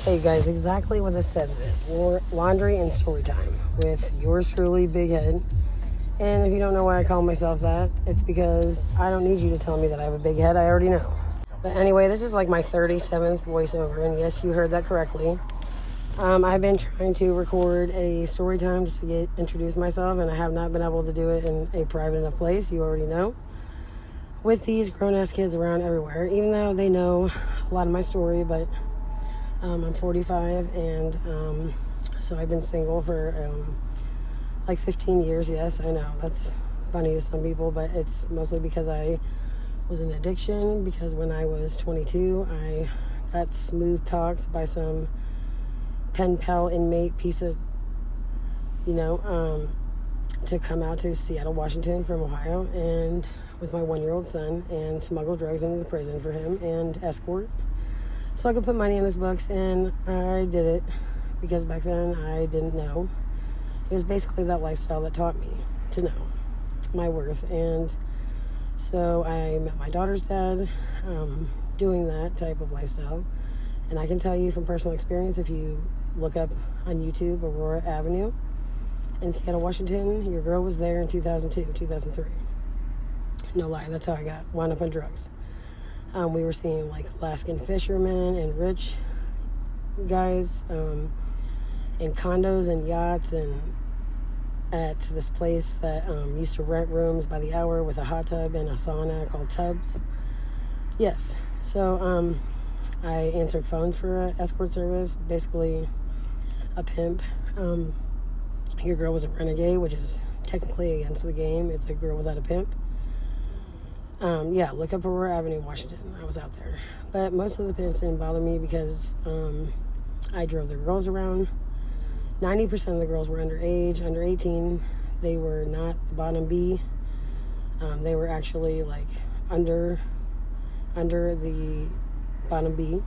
Hey guys, exactly what this says it is. Laundry and story time with yours truly, Big Head. And if you don't know why I call myself that, it's because I don't need you to tell me that I have a big head. I already know. But anyway, this is like my 37th voiceover, and yes, you heard that correctly. I've been trying to record a story time just to introduce myself, and I have not been able to do it in a private enough place. You already know. With these grown-ass kids around everywhere, even though they know a lot of my story, but I'm 45, and so I've been single for like 15 years. Yes, I know that's funny to some people, but it's mostly because I was in addiction, because when I was 22, I got smooth talked by some pen pal inmate piece of, to come out to Seattle, Washington from Ohio, and with my 1-year-old son, and smuggle drugs into the prison for him and escort so I could put money in his books. And I did it because back then I didn't know. It was basically that lifestyle that taught me to know my worth. And so I met my daughter's dad doing that type of lifestyle. And I can tell you from personal experience, if you look up on YouTube Aurora Avenue in Seattle, Washington, your girl was there in 2002, 2003. No lie, that's how I wound up on drugs. We were seeing like Alaskan fishermen and rich guys in condos and yachts, and at this place that used to rent rooms by the hour with a hot tub and a sauna called Tubs. Yes, so I answered phones for an escort service, basically a pimp. Your girl was a renegade, which is technically against the game. It's a girl without a pimp. Look up Aurora Avenue, Washington. I was out there. But most of the pimps didn't bother me because I drove the girls around. 90% of the girls were underage, under 18. They were not the bottom B. They were actually like under the bottom B,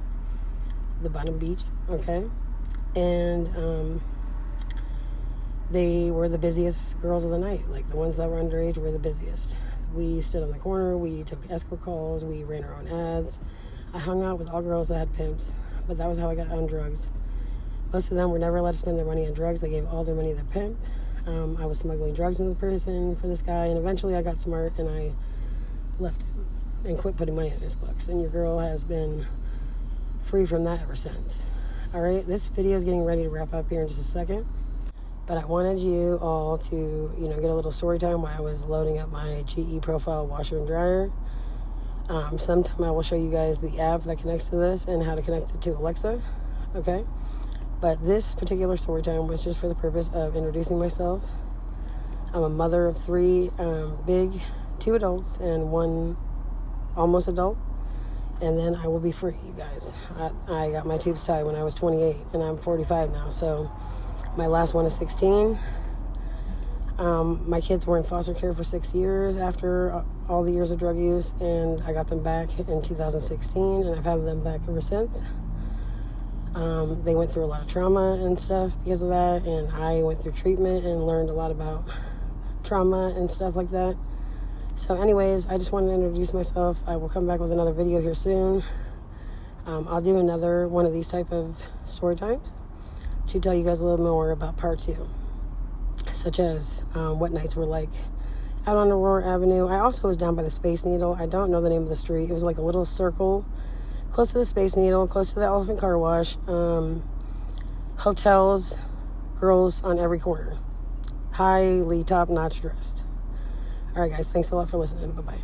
the bottom beach, okay? And they were the busiest girls of the night. Like the ones that were underage were the busiest. We stood on the corner, we took escort calls, we ran our own ads. I hung out with all girls that had pimps, but that was how I got on drugs. Most of them were never allowed to spend their money on drugs. They gave all their money to their pimp. I was smuggling drugs into the prison for this guy, and eventually I got smart and I left him and quit putting money in his books. And your girl has been free from that ever since. All right, this video is getting ready to wrap up here in just a second. But I wanted you all to, get a little story time while I was loading up my GE Profile washer and dryer. Sometime I will show you guys the app that connects to this and how to connect it to Alexa, okay? But this particular story time was just for the purpose of introducing myself. I'm a mother of 3 2 adults and 1 almost adult. And then I will be free, you guys. I got my tubes tied when I was 28, and I'm 45 now, so my last one is 16. My kids were in foster care for 6 years after all the years of drug use, and I got them back in 2016, and I've had them back ever since. They went through a lot of trauma and stuff because of that, and I went through treatment and learned a lot about trauma and stuff like that. So anyways, I just wanted to introduce myself. I will come back with another video here soon. I'll do another one of these type of story times to tell you guys a little more about part 2, such as what nights were like out on Aurora Avenue. I also was down by the Space Needle. I don't know the name of the street. It was like a little circle close to the Space Needle, close to the Elephant Car Wash. Hotels, girls on every corner, highly top-notch dressed. All right, guys, thanks a lot for listening. Bye-bye.